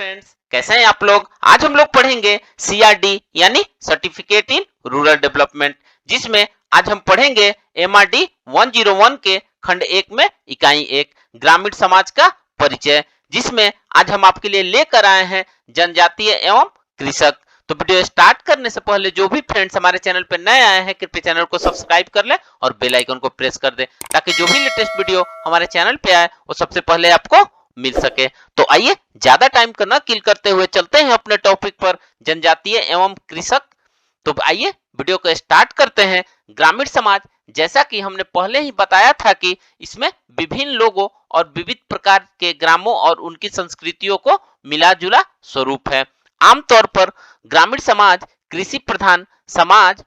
Friends, कैसे हैं आप लोग। आज हम लोग पढ़ेंगे सीआरडी यानी सर्टिफिकेट इन रूरल डेवलपमेंट, जिसमें आज हम पढ़ेंगे एमआरडी 101 के खंड 1 में इकाई 1 ग्रामीण समाज का परिचय, जिसमें आज हम आपके लिए लेकर आए हैं जनजातीय एवं कृषक। तो वीडियो स्टार्ट करने से पहले जो भी फ्रेंड्स हमारे चैनल पर नए आए हैं कृपया चैनल को सब्सक्राइब कर ले और बेल आइकन को प्रेस कर दे, ताकि जो भी लेटेस्ट वीडियो हमारे चैनल पे आए वो सबसे पहले आपको मिल सके। तो आइए ज्यादा टाइम करना किल करते हुए चलते हैं अपने टॉपिक पर, जनजातीय एवं कृषक। तो आइए वीडियो को स्टार्ट करते हैं। ग्रामीण समाज, जैसा कि हमने पहले ही बताया था कि इसमें विभिन्न लोगों और विविध प्रकार के ग्रामों और उनकी संस्कृतियों को मिला जुला स्वरूप है। आमतौर पर ग्रामीण समाज कृषि प्रधान समाज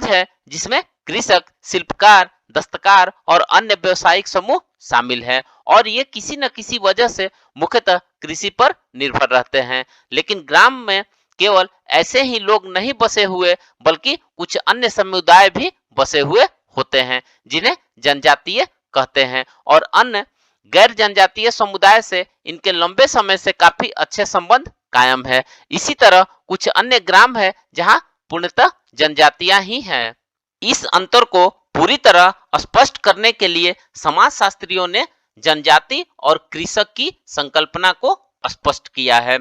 है, जिसमें कृषक, शिल्पकार, दस्तकार और अन्य व्यवसायिक समूह शामिल है, और ये किसी न किसी वजह से मुख्यतः कृषि पर निर्भर रहते हैं। लेकिन ग्राम में केवल ऐसे ही लोग नहीं बसे हुए, बल्कि कुछ अन्य समुदाय भी बसे हुए होते हैं, जिन्हें जनजातीय कहते हैं, और अन्य गैर जनजातीय समुदाय से इनके लंबे समय से काफी अच्छे संबंध कायम है। इसी तरह कुछ अन्य ग्राम है जहां पूर्णतः जनजातियां ही हैं। इस अंतर को पूरी तरह स्पष्ट करने के लिए समाजशास्त्रियों ने जनजाति और कृषक की संकल्पना को स्पष्ट किया है।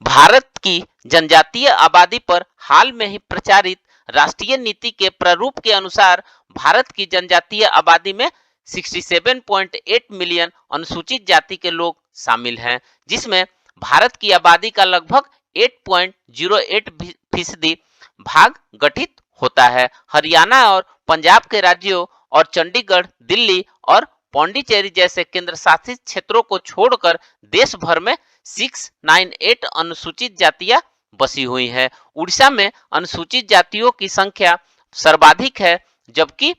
भारत की जनजातीय आबादी पर हाल में ही प्रचारित राष्ट्रीय नीति के प्रारूप के अनुसार भारत की जनजातीय आबादी में 67.8 मिलियन अनुसूचित जाति के लोग शामिल हैं, जिसमें भारत की आबादी का लगभग 8.08% भाग गठित होता है। हरियाणा और पंजाब के राज्यों और चंडीगढ़, दिल्ली और पौंडीचेरी जैसे केंद्र शासित क्षेत्रों को छोड़कर देश भर में 698 अनुसूचित जातियां बसी हुई हैं। उड़ीसा में अनुसूचित जातियों की संख्या सर्वाधिक है, जबकि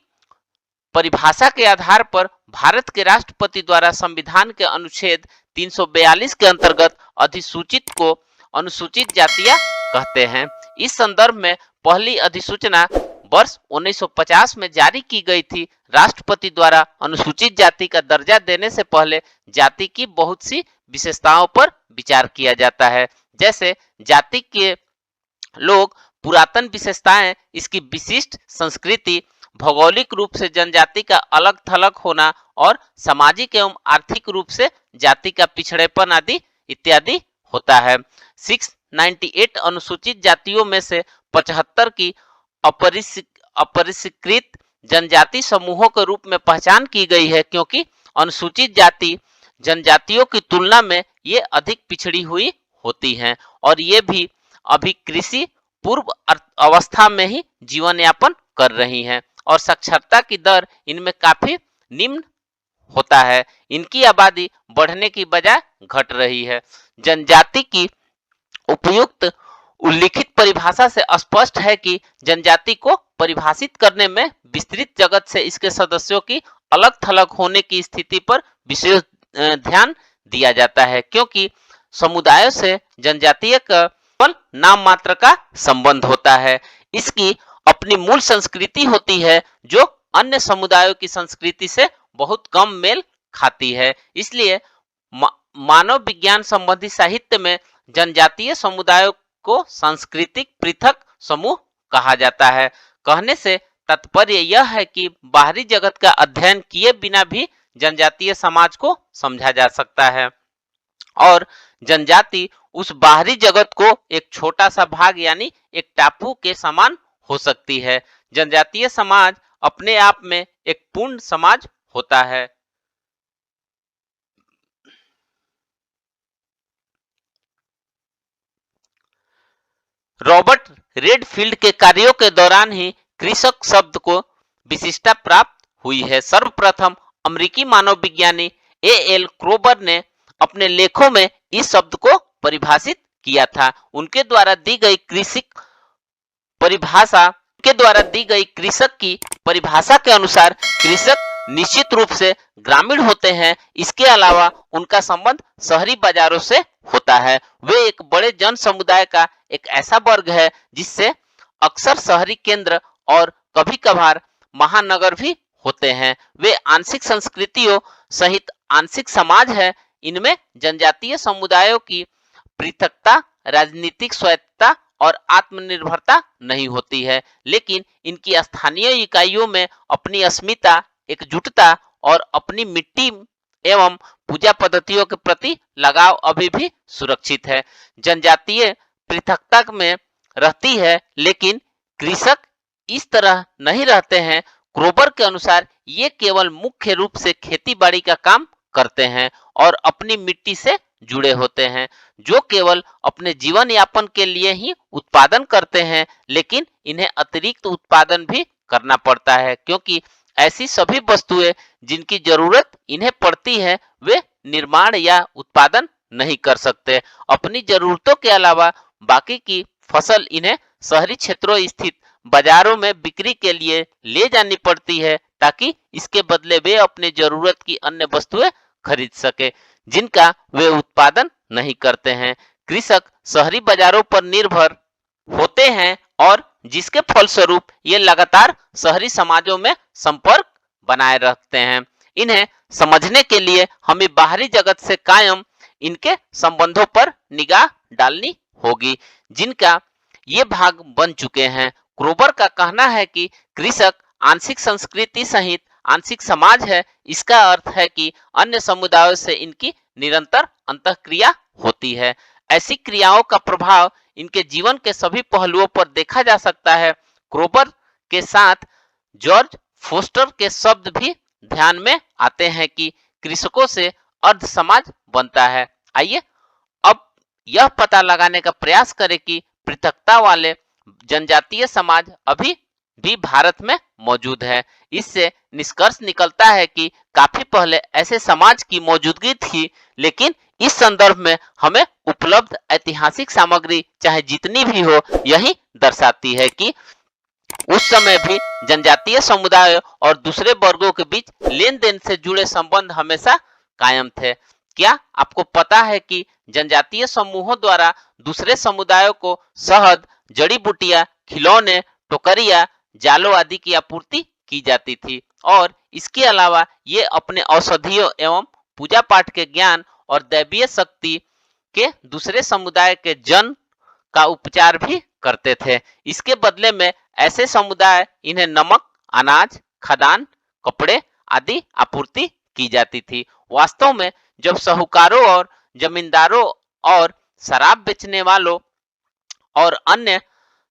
परिभाषा के आधार पर भारत के राष्ट्रपति द्वारा संविधान के अनुच्छेद 342 के अंतर्गत अधिसूचित को अनुसूचित जातियां कहते हैं। इस संदर्भ में पहली अधिसूचना वर्ष 1950 में जारी की गई थी। राष्ट्रपति द्वारा अनुसूचित जाति का दर्जा देने से पहले जाति की बहुत सी विशेषताओं पर विचार किया जाता है, जैसे जाति के लोग, पुरातन विशेषताएं, इसकी विशिष्ट संस्कृति, भौगोलिक रूप से जनजाति का अलग थलग होना और सामाजिक एवं आर्थिक रूप से जाति का पिछड़ेपन आदि इत्यादि होता है। 698 अनुसूचित जातियों में से 75 की अपरिष्कृत जनजाति समूहों के रूप में पहचान की गई है, क्योंकि अनुसूचित जाति जनजातियों की तुलना में ये अधिक पिछड़ी हुई होती हैं, और ये भी अभी कृषि पूर्व अवस्था में ही जीवन यापन कर रही हैं, और साक्षरता की दर इनमें काफी निम्न होता है। इनकी आबादी बढ़ने की बजाय घट रही है। जनजाति की उपयुक्त उल्लिखित परिभाषा से स्पष्ट है कि जनजाति को परिभाषित करने में विस्तृत जगत से इसके सदस्यों की अलग थलग होने की स्थिति पर विशेष ध्यान दिया जाता है, क्योंकि समुदायों से जनजातीय का केवल नाम मात्र का संबंध होता है। इसकी अपनी मूल संस्कृति होती है, जो अन्य समुदायों की संस्कृति से बहुत कम मेल खाती है। इसलिए मानव विज्ञान संबंधी साहित्य में जनजातीय समुदायों को सांस्कृतिक पृथक समूह कहा जाता है। कहने से तात्पर्य यह है कि बाहरी जगत का अध्ययन किए बिना भी जनजातीय समाज को समझा जा सकता है, और जनजाति उस बाहरी जगत को एक छोटा सा भाग यानी एक टापू के समान हो सकती है। जनजातीय समाज अपने आप में एक पूर्ण समाज होता है। रॉबर्ट रेडफील्ड के कार्यों के दौरान ही कृषक शब्द को विशिष्टता प्राप्त हुई है। सर्वप्रथम अमेरिकी मानव विज्ञानी एएल क्रोबर ने अपने लेखों में इस शब्द को परिभाषित किया था। उनके द्वारा दी गई कृषक की परिभाषा के अनुसार कृषक निश्चित रूप से ग्रामीण होते हैं। इसके अलावा उनका संबंध शहरी बाजारों से होता है। वे एक बड़े जन समुदाय का एक ऐसा वर्ग है जिससे अक्सर शहरी केंद्र और कभी कभार महानगर भी होते हैं। वे आंशिक संस्कृतियों सहित आंशिक समाज है। इनमें जनजातीय समुदायों की पृथकता, राजनीतिक स्वायत्तता और आत्मनिर्भरता नहीं होती है, लेकिन इनकी स्थानीय इकाइयों में अपनी अस्मिता, एकजुटता और अपनी मिट्टी एवं पूजा पद्धतियों के प्रति लगाव अभी भी सुरक्षित है। जनजातीय पृथकता में रहती है, लेकिन कृषक इस तरह नहीं रहते हैं। क्रोबर के अनुसार ये केवल मुख्य रूप से खेती बाड़ी का काम करते हैं और अपनी मिट्टी से जुड़े होते हैं, जो केवल अपने जीवन यापन के लिए ही उत्पादन करते हैं, लेकिन इन्हें अतिरिक्त उत्पादन भी करना पड़ता है, क्योंकि ऐसी सभी वस्तुएं जिनकी जरूरत इन्हें पड़ती है वे निर्माण या उत्पादन नहीं कर सकते। अपनी जरूरतों के अलावा बाकी की फसल इन्हें शहरी क्षेत्रों स्थित बाजारों में बिक्री के लिए ले जानी पड़ती है, ताकि इसके बदले वे अपनी जरूरत की अन्य वस्तुएं खरीद सके जिनका वे उत्पादन नहीं करते हैं। कृषक शहरी बाजारों पर निर्भर होते हैं और जिसके फलस्वरूप ये लगातार शहरी समाजों में संपर्क बनाए रखते हैं। इन्हें समझने के लिए हमें बाहरी जगत से कायम इनके संबंधों पर निगाह डालनी होगी, जिनका ये भाग बन चुके हैं। क्रोबर का कहना है कि कृषक आंशिक संस्कृति सहित आंशिक समाज है। इसका अर्थ है कि अन्य समुदायों से इनकी निरंतर अंतःक्रिया होती है। ऐसी क्रियाओं का प्रभाव इनके जीवन के सभी पहलुओं पर देखा जा सकता है। क्रोबर के साथ जॉर्ज फोस्टर के शब्द भी ध्यान में आते हैं कि कृषकों से अर्ध समाज बनता है। आइए अब यह पता लगाने का प्रयास करें कि पृथकता वाले जनजातीय समाज अभी भी भारत में मौजूद है। इससे निष्कर्ष निकलता है कि काफी पहले ऐसे समाज की मौजूदगी थी, लेकिन इस संदर्भ में हमें उपलब्ध ऐतिहासिक सामग्री चाहे जितनी भी हो, यही दर्शाती है कि उस समय भी जनजातीय समुदाय और दूसरे वर्गों के बीच लेन देन से जुड़े संबंध हमेशा कायम थे। क्या आपको पता है कि जनजातीय समूहों द्वारा दूसरे समुदायों को शहद, जड़ी बूटियां, खिलौने, टोकरियां, जालों आदि की आपूर्ति की जाती थी, और इसके अलावा ये अपने औषधियों एवं पूजा पाठ के ज्ञान और दैवीय शक्ति के दूसरे समुदाय के जन का उपचार भी करते थे। इसके बदले में ऐसे समुदाय इन्हें नमक, अनाज, खाद्यान्न, कपड़े आदि आपूर्ति की जाती थी। वास्तव में जब साहूकारों और जमींदारों और शराब बेचने वालों और अन्य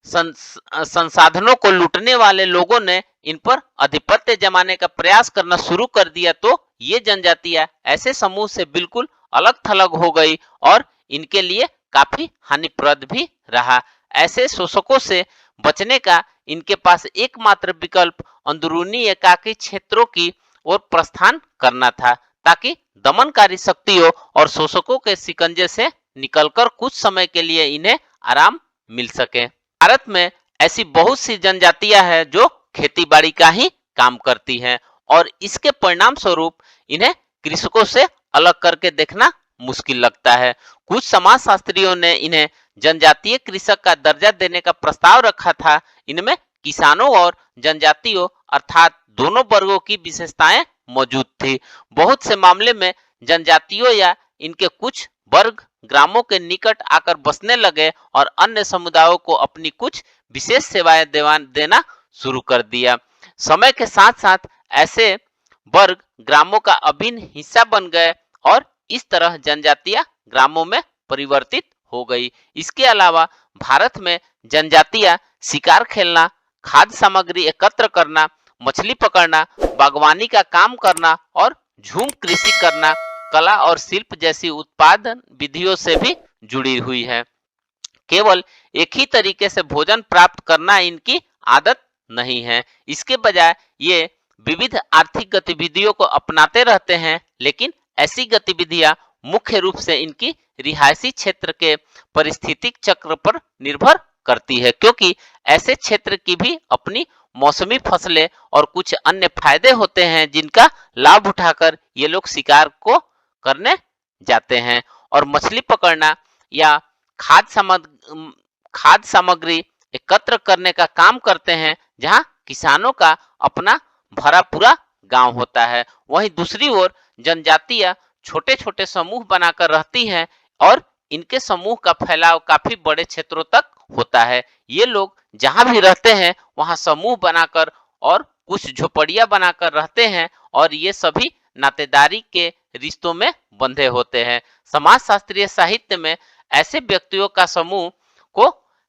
संसाधनों को लूटने वाले लोगों ने इन पर आधिपत्य जमाने का प्रयास करना शुरू कर दिया, तो ये जनजातियां ऐसे समूह से बिल्कुल अलग थलग हो गई और इनके लिए काफी हानिप्रद भी रहा। ऐसे शोषकों से बचने का इनके पास एकमात्र विकल्प अंदरूनी एकाकी क्षेत्रों की ओर प्रस्थान करना था, ताकि दमनकारी शक्तियों और शोषकों के शिकंजे से निकलकर कुछ समय के लिए इन्हें आराम मिल सके। भारत में ऐसी बहुत सी जनजातियां हैं जो खेती बाड़ी का ही काम करती हैं, और इसके परिणाम स्वरूप इन्हें कृषकों से अलग करके देखना मुश्किल लगता है। कुछ समाजशास्त्रियों ने इन्हें जनजातीय कृषक का दर्जा देने का प्रस्ताव रखा था। इनमें किसानों और जनजातियों अर्थात दोनों वर्गों की विशेषताएं मौजूद थी। बहुत से मामले में जनजातियों या इनके कुछ वर्ग ग्रामों के निकट आकर बसने लगे और अन्य समुदायों को अपनी कुछ विशेष सेवाएं देना शुरू कर दिया। समय के साथ साथ ऐसे वर्ग ग्रामों का अभिन्न हिस्सा बन गए और इस तरह जनजातियां ग्रामों में परिवर्तित हो गई। इसके अलावा भारत में जनजातियां शिकार खेलना, खाद्य सामग्री एकत्र करना, मछली पकड़ना, बागवानी का काम करना और झूम कृषि करना, कला और शिल्प जैसी उत्पादन विधियों से भी जुड़ी हुई है। केवल एक ही तरीके से भोजन प्राप्त करना इनकी आदत नहीं है। इसके बजाय ये विविध आर्थिक गतिविधियों को अपनाते रहते हैं, लेकिन ऐसी गतिविधियां मुख्य रूप से इनकी रिहायशी क्षेत्र के पारिस्थितिक चक्र पर निर्भर करती है, क्योंकि ऐसे क्षेत्र की भी अपनी मौसमी फसलें और कुछ अन्य फायदे होते हैं जिनका लाभ उठाकर ये लोग शिकार को करने जाते हैं और मछली पकड़ना या खाद्य सामग्री एकत्र करने का काम करते हैं, जहां किसानों का अपना भरा पूरा गांव होता है। वहीं दूसरी ओर जनजातियां छोटे छोटे समूह बनाकर रहती हैं और इनके समूह का फैलाव काफी बड़े क्षेत्रों तक होता है। ये लोग जहां भी रहते हैं वहां समूह बनाकर और कुछ झोपड़ियां बनाकर रहते हैं और ये सभी नातेदारी के रिश्तों में बंधे होते हैं। समाजशास्त्रीय साहित्य में ऐसे व्यक्तियों का समूह को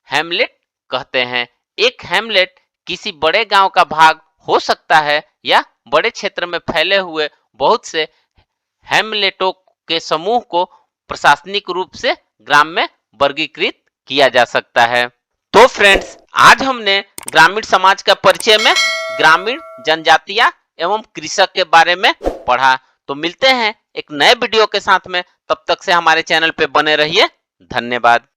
हैमलेट कहते हैं। एक हैमलेट किसी बड़े गांव का भाग हो सकता है या बड़े क्षेत्र में फैले हुए बहुत से हैमलेटों के समूह को प्रशासनिक रूप से ग्राम में वर्गीकृत किया जा सकता है। तो फ्रेंड्स, आज हमने ग्रामीण समाज का परिचय में ग्रामीण जनजातियां एवं कृषक के बारे में पढ़ा। तो मिलते हैं एक नए वीडियो के साथ में, तब तक से हमारे चैनल पे बने रहिए। धन्यवाद।